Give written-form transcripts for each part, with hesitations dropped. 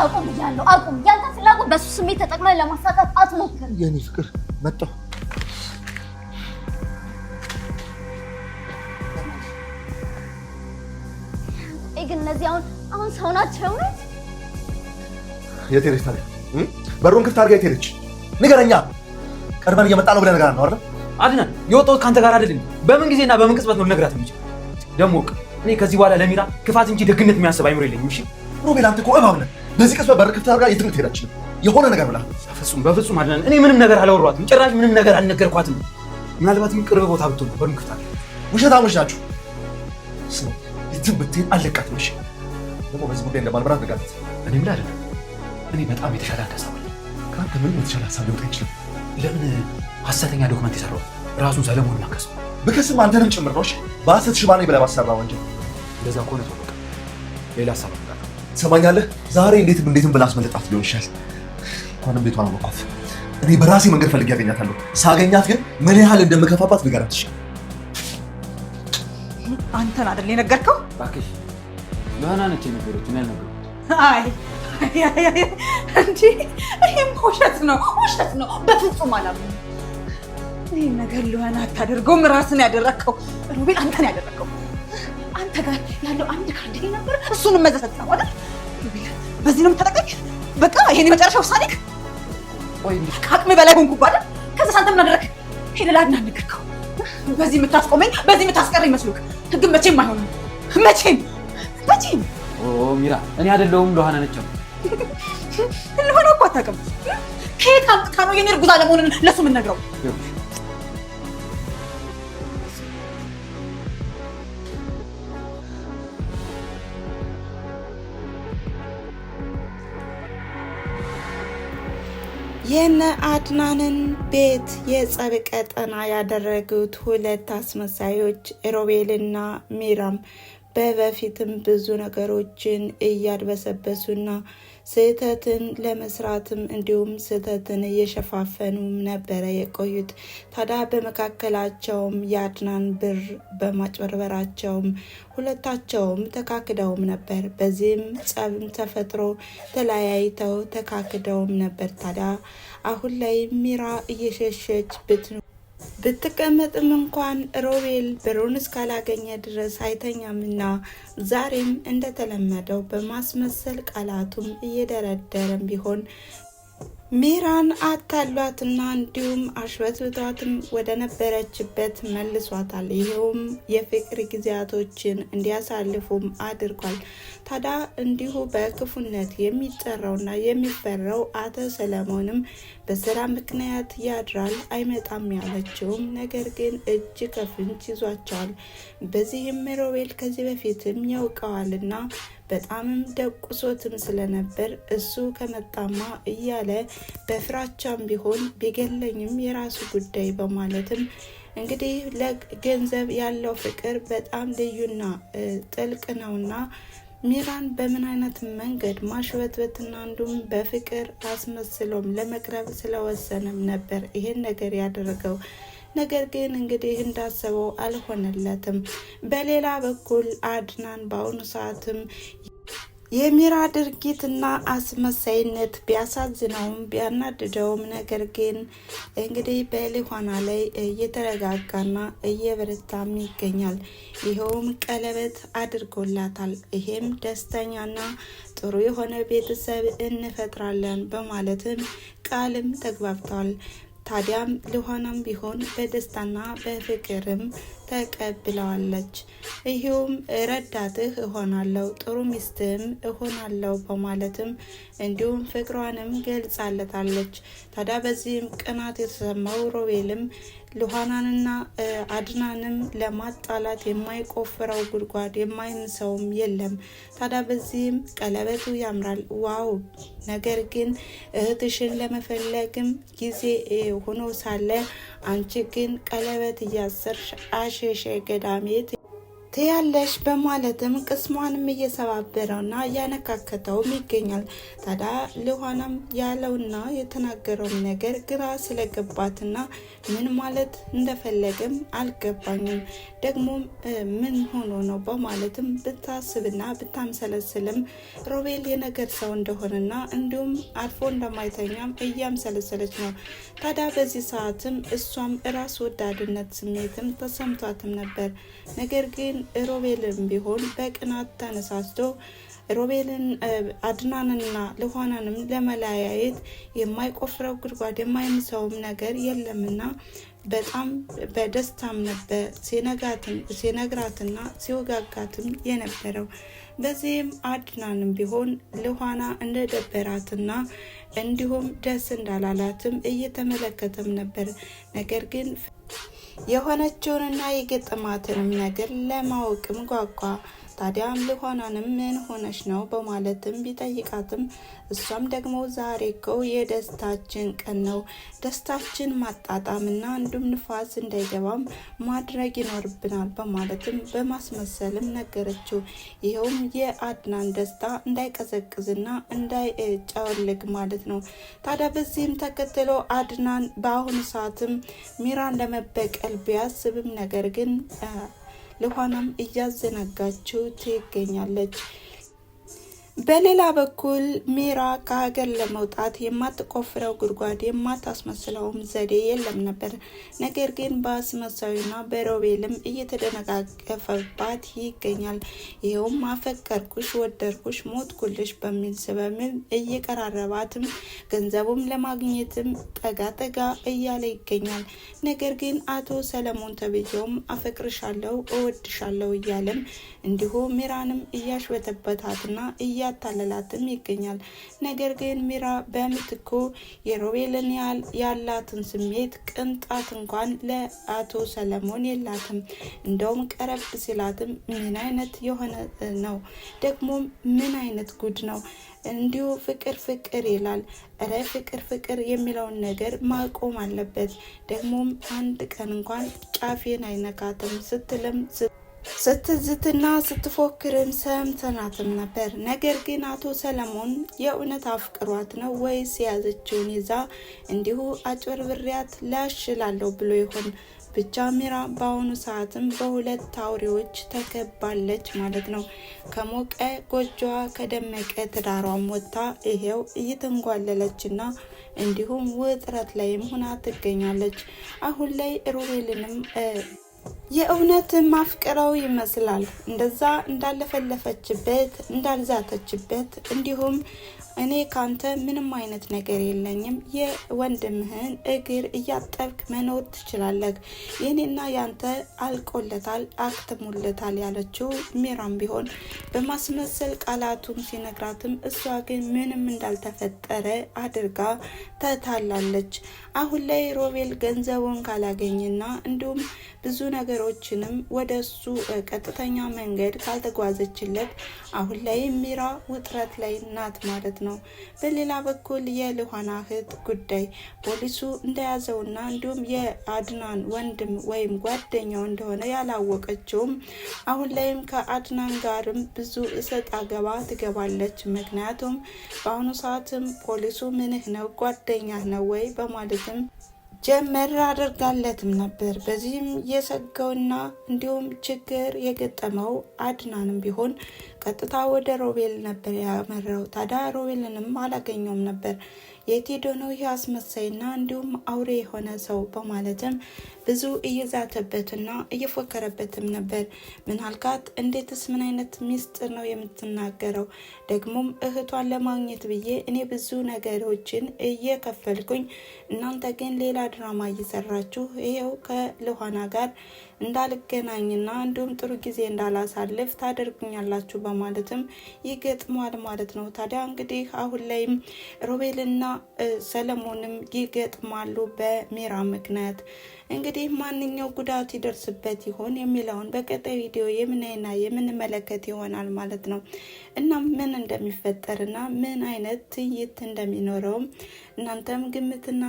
አቁም ብያለሁ አቁም ያንተ ፍላጎት በሱ ስሜት ተጠቅመን ለማሳካት አትሞክር የኔ ፍቅር መጣሁ ግን እነዚህ አሁን ሰው ናቸው ነው የቴሬስ ታዲያ በሩን ክፍት አድርጋ የቴሬች ንገረኛ ቀርበን እየመጣ ነው ብለህ ነገር ነው አይደል አድናን የወጣው ካንተ ጋር አይደለም በምን ጊዜና በምን ቅጽበት ነው ነግራት እንጂ ደሞ እኔ ከዚህ በኋላ ለሚራ ክፋት እንጂ ደግነት የሚያስብ አይምሮ የለኝም እሺ ሮቤል አንተ እኮ እባብ ነህ በዚህ ቅጽበት በር ክፍት አድርጋ የትም ትሄድ አትችልም የሆነ ነገር ብላ በፍጹም አድናን እኔ ምንም ነገር አላወራኋትም ጭራሽ ምንም ነገር አልነገርኳትም ምናልባትም ቅርብ ቦታ ብትሆን በሩን ክፍት አድርጋ ውሸታሞች ናችሁ የትም ብትሄድ አለቃትም እሺ ደግሞ በዚህ ጉዳይ እንደማልበራት ንገራት እኔ ምን አይደለም እኔ በጣም የተሻለ ሀሳብ አለ ካንተ ምንም የተሻለ ሀሳብ ሊወጣ አይችልም ለምን ሐሰተኛ ዶክመንት የሰራው ራሱን ሰለሞን ማከስ በከስም አንተንም ጭምር ነው እሺ በሐሰት ሽባ ነኝ ብለህ ባሰራው ወንጀል እንደዛ ከሆነ ተወቀ ሌላ ሀሳብ አለ ትሰማኛለህ ዛሬ እንዴትም ብላ አስመለጣት ሊሆን ይችላል እንኳንም ቤቷን አወቃት እኔ በራሴ መንገድ ፈልጌ ያገኛታለሁ ሳገኛት ግን ምን ያህል እንደምከፋባት ንገራት እሺ አንተን አይደል የነገርከው እባክሽ ዮሐና ነች የነገረች ምን ያልነገረው አይ እንጂ ይሄም ውሸት ነው በፍጹም አላምንም ይሄን ነገር ዮሐና አታደርገውም ራስን ያደረከው ሮቤል አንተን ያደረከው አንተ ጋር ያለው አንድ ካርድ ነበር እሱንም መዘሰጣው አይደል ሮቤል በዚህ ነው የምትጠቀቅ በቃ ይሄን የመጨረሻ ውሳኔክ ወይ ከአቅሜ በላይ ሆንኩ አይደል ከዛ አንተ ምን አደረክ ሄደህ አድናን ነገርከው በዚህ የምታስቆመኝ በዚህ የምታስቀረኝ መስሎክ ግን መቼም አይሆንም መቼም ሚራ እኔ አይደለሁም ዮሐና ነች ለሆነ እኮ አታውቅም ከየት አምጥታ ነው የኔ እርጉዝ አለመሆንን ለሱ ምን ነግረው የነ አድናንን ቤት የጸብ ቀጠና ያደረጉት ሁለት አስመሳዮች ሮቤልና ሚራም በበፊትም ብዙ ነገሮችን እያድበሰበሱና ስህተትን ለመስራትም እንዲሁም ስህተትን እየሸፋፈኑም ነበረ የቆዩት። ታዲያ በመካከላቸውም የአድናን ብር በማጭበርበራቸውም ሁለታቸውም ተካክደውም ነበር። በዚህም ጸብም ተፈጥሮ ተለያይተው ተካክደውም ነበር። ታዲያ አሁን ላይ ሚራ እየሸሸች ብትቀመጥም እንኳን ሮቤል ብሩን እስካላገኘ ድረስ አይተኛምና ዛሬም እንደተለመደው በማስመሰል ቃላቱም እየደረደረም ቢሆን ሚራን አታሏትና እንዲሁም አሽበትብቷትም ወደ ነበረችበት መልሷታል። ይሄውም የፍቅር ጊዜያቶችን እንዲያሳልፉም አድርጓል። ታዲያ እንዲሁ በክፉነት የሚጠራውና የሚፈራው አቶ ሰለሞንም በስራ ምክንያት ያድራል አይመጣም ያለችውም ነገር ግን እጅ ከፍንጅ ይዟቸዋል። በዚህም ሮቤል ከዚህ በፊትም ያውቀዋልና በጣምም ደቁሶትም ስለነበር እሱ ከመጣማ እያለ በፍራቻም ቢሆን ቢገለኝም የራሱ ጉዳይ በማለትም እንግዲህ ለገንዘብ ያለው ፍቅር በጣም ልዩና ጥልቅ ነውና ሚራን በምን አይነት መንገድ ማሽበትበትና እንዲሁም በፍቅር አስመስሎም ለመቅረብ ስለወሰነም ነበር ይሄን ነገር ያደረገው። ነገር ግን እንግዲህ እንዳሰበው አልሆነለትም። በሌላ በኩል አድናን በአሁኑ ሰዓትም የሚራ ድርጊትና አስመሳይነት ቢያሳዝነውም ቢያናድደውም ነገር ግን እንግዲህ በሊሆና ላይ እየተረጋጋና እየበረታም ይገኛል። ይኸውም ቀለበት አድርጎላታል። ይሄም ደስተኛና ጥሩ የሆነ ቤተሰብ እንፈጥራለን በማለትም ቃልም ተግባብተዋል። ታዲያም ሊሆናም ቢሆን በደስታና በፍቅርም ተቀብለዋለች። ይሄውም ረዳትህ እሆናለሁ ጥሩ ሚስትም እሆናለሁ በማለትም እንዲሁም ፍቅሯንም ገልጻለታለች። ታዲያ በዚህም ቅናት የተሰማው ሮቤልም ሉሃናንና አድናንም ለማጣላት የማይቆፍረው ጉድጓድ የማይንሰውም የለም። ታዲያ በዚህም ቀለበቱ ያምራል ዋው! ነገር ግን እህትሽን ለመፈለግም ጊዜ ሆኖ ሳለ አንቺ ግን ቀለበት እያሰርሽ አሸሸ ገዳሜት ትያለሽ በማለትም ቅስሟንም እየሰባበረውና እያነካከተውም ይገኛል። ታዲያ ልኋናም ያለውና የተናገረው ነገር ግራ ስለገባትና ምን ማለት እንደፈለገም አልገባኝም፣ ደግሞ ምን ሆኖ ነው በማለትም ብታስብና ብታምሰለስልም ሮቤል የነገር ሰው እንደሆነና እንዲሁም አልፎ እንደማይተኛም እያምሰለሰለች ነው። ታዲያ በዚህ ሰዓትም እሷም ራስ ወዳድነት ስሜትም ተሰምቷትም ነበር። ነገር ግን ሮቤልም ቢሆን በቅናት ተነሳስቶ ሮቤልን አድናንና ልኋናንም ለመለያየት የማይቆፍረው ጉድጓድ የማይምሰውም ነገር የለምና በጣም በደስታም ነበር ሲነግራትና ሲወጋጋትም የነበረው። በዚህም አድናንም ቢሆን ልኋና እንደደበራትና እንዲሁም ደስ እንዳላላትም እየተመለከተም ነበር። ነገር ግን የሆነችውንና የገጠማትንም ነገር ለማወቅም ጓጓ። ታዲያም ልኋናንም ምን ሆነሽ ነው በማለትም ቢጠይቃትም እሷም ደግሞ ዛሬ እኮ የደስታችን ቀን ነው፣ ደስታችን ማጣጣምና እንዲሁም ንፋስ እንዳይገባም ማድረግ ይኖርብናል በማለትም በማስመሰልም ነገረችው። ይኸውም የአድናን ደስታ እንዳይቀዘቅዝና እንዳይጨወልግ ማለት ነው። ታዲያ በዚህም ተከትሎ አድናን በአሁኑ ሰዓትም ሚራን ለመበቀል ቢያስብም ነገር ግን ልኋናም እያዘናጋችው ትገኛለች። በሌላ በኩል ሚራ ከሀገር ለመውጣት የማትቆፍረው ጉድጓድ የማታስመስለውም ዘዴ የለም ነበር። ነገር ግን በአስመሳዩና በሮቤልም እየተደነቃቀፈባት ይገኛል። ይኸውም አፈቀርኩሽ፣ ወደድኩሽ፣ ሞትኩልሽ በሚል ስበምም እየቀራረባትም ገንዘቡም ለማግኘትም ጠጋ ጠጋ እያለ ይገኛል። ነገር ግን አቶ ሰለሞን ተብዬውም አፈቅርሻለሁ፣ እወድሻለሁ እያለም እንዲሁ ሚራንም እያሽበተበታትና እያታለላትም ይገኛል። ነገር ግን ሚራ በምትኩ የሮቤልን ያላትን ስሜት ቅንጣት እንኳን ለአቶ ሰለሞን የላትም። እንደውም ቀረብ ሲላትም ምን አይነት የሆነ ነው ደግሞ ምን አይነት ጉድ ነው እንዲሁ ፍቅር ፍቅር ይላል። እረ ፍቅር ፍቅር የሚለውን ነገር ማቆም አለበት። ደግሞም አንድ ቀን እንኳን ጫፌን አይነካትም ስትልም ስትዝትና ስትፎክርም ሰምተናትም ነበር። ነገር ግን አቶ ሰለሞን የእውነት አፍቅሯት ነው ወይስ የያዘችውን ይዛ እንዲሁ አጭበርብሪያት ላሽላለሁ ብሎ ይሆን? ብቻ ሚራ በአሁኑ ሰዓትም በሁለት አውሬዎች ተከባለች ማለት ነው። ከሞቀ ጎጆዋ ከደመቀ ትዳሯም ወጥታ ይሄው እየተንጓለለችና እንዲሁም ውጥረት ላይም ሆና ትገኛለች። አሁን ላይ ሮቤልንም የእውነት ማፍቀራው ይመስላል። እንደዛ እንዳለፈለፈችበት እንዳልዛተችበት እንዲሁም እኔ ካንተ ምንም አይነት ነገር የለኝም፣ የወንድምህን እግር እያጠብክ መኖር ትችላለህ፣ የኔና ያንተ አልቆለታል አክትሙለታል ያለችው ሚራም ቢሆን በማስመሰል ቃላቱም ሲነግራትም እሷ ግን ምንም እንዳልተፈጠረ አድርጋ ተታላለች። አሁን ላይ ሮቤል ገንዘቡን ካላገኝና እንዲሁም ብዙ ነገሮችንም ወደ እሱ ቀጥተኛ መንገድ ካልተጓዘችለት አሁን ላይ ሚራ ውጥረት ላይ ናት ማለት ነው። በሌላ በኩል የልኋና እህት ጉዳይ ፖሊሱ እንደያዘውና እንዲሁም የአድናን ወንድም ወይም ጓደኛው እንደሆነ ያላወቀችውም አሁን ላይም ከአድናን ጋርም ብዙ እሰጥ አገባ ትገባለች። ምክንያቱም በአሁኑ ሰዓትም ፖሊሱ ምንህ ነው ጓደኛህ ነው ወይ በማለትም ጀመር አድርጋለትም ነበር። በዚህም የሰጋውና እንዲሁም ችግር የገጠመው አድናንም ቢሆን ቀጥታ ወደ ሮቤል ነበር ያመራው። ታዲያ ሮቤልንም አላገኘውም ነበር። የት ሄዶ ነው ይህ አስመሳይና እንዲሁም አውሬ የሆነ ሰው በማለትም ብዙ እየዛተበትና እየፎከረበትም ነበር። ምን አልካት? እንዴትስ ምን አይነት ሚስጥር ነው የምትናገረው? ደግሞም እህቷን ለማግኘት ብዬ እኔ ብዙ ነገሮችን እየከፈልኩኝ እናንተ ግን ሌላ ድራማ እየሰራችሁ ይሄው ከልኋና ጋር እንዳልገናኝና እንዲሁም ጥሩ ጊዜ እንዳላሳልፍ ታደርጉኛላችሁ በማለትም ይገጥሟል ማለት ነው። ታዲያ እንግዲህ አሁን ላይም ሮቤልና ሰለሞንም ይገጥማሉ በሚራ ምክንያት። እንግዲህ ማንኛው ጉዳት ይደርስበት ይሆን የሚለውን በቀጣይ ቪዲዮ የምናይና የምንመለከት ይሆናል ማለት ነው። እና ምን እንደሚፈጠርና ምን አይነት ትዕይንት እንደሚኖረውም እናንተም ግምትና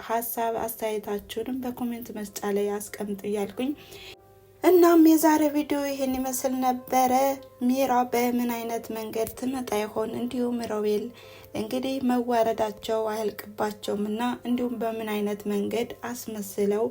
ሀሳብ አስተያየታችሁንም በኮሜንት መስጫ ላይ አስቀምጡ እያልኩኝ እናም የዛሬ ቪዲዮ ይሄን ይመስል ነበረ። ሚራ በምን አይነት መንገድ ትመጣ ይሆን? እንዲሁም ሮቤል እንግዲህ መዋረዳቸው አያልቅባቸውም እና እንዲሁም በምን አይነት መንገድ አስመስለው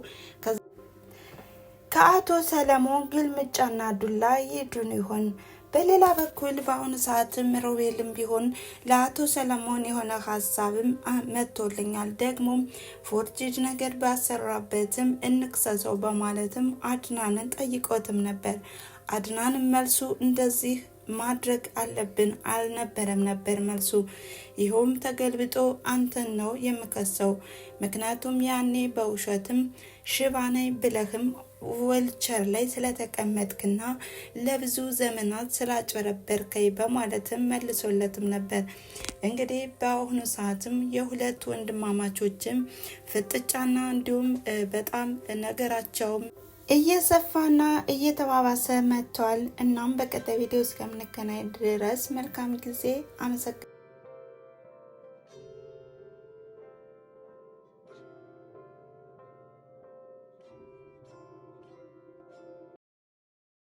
ከአቶ ሰለሞን ግልምጫና ዱላ ይዱን ይሆን? በሌላ በኩል በአሁኑ ሰዓትም ሮቤልም ቢሆን ለአቶ ሰለሞን የሆነ ሀሳብም መጥቶልኛል፣ ደግሞም ፎርጅድ ነገር ባሰራበትም እንክሰሰው በማለትም አድናንን ጠይቆትም ነበር። አድናንም መልሱ እንደዚህ ማድረግ አለብን አልነበረም ነበር መልሱ። ይኸውም ተገልብጦ አንተን ነው የምከሰው፣ ምክንያቱም ያኔ በውሸትም ሽባ ነኝ ብለህም ወልቸር ላይ ስለተቀመጥክና ለብዙ ዘመናት ስላጭበረበርከኝ በማለትም መልሶለትም ነበር። እንግዲህ በአሁኑ ሰዓትም የሁለት ወንድማማቾችም ፍጥጫና እንዲሁም በጣም ነገራቸውም እየሰፋና እየተባባሰ መጥቷል። እናም በቀጣይ ቪዲዮ እስከምንገናኝ ድረስ መልካም ጊዜ። አመሰግናለሁ።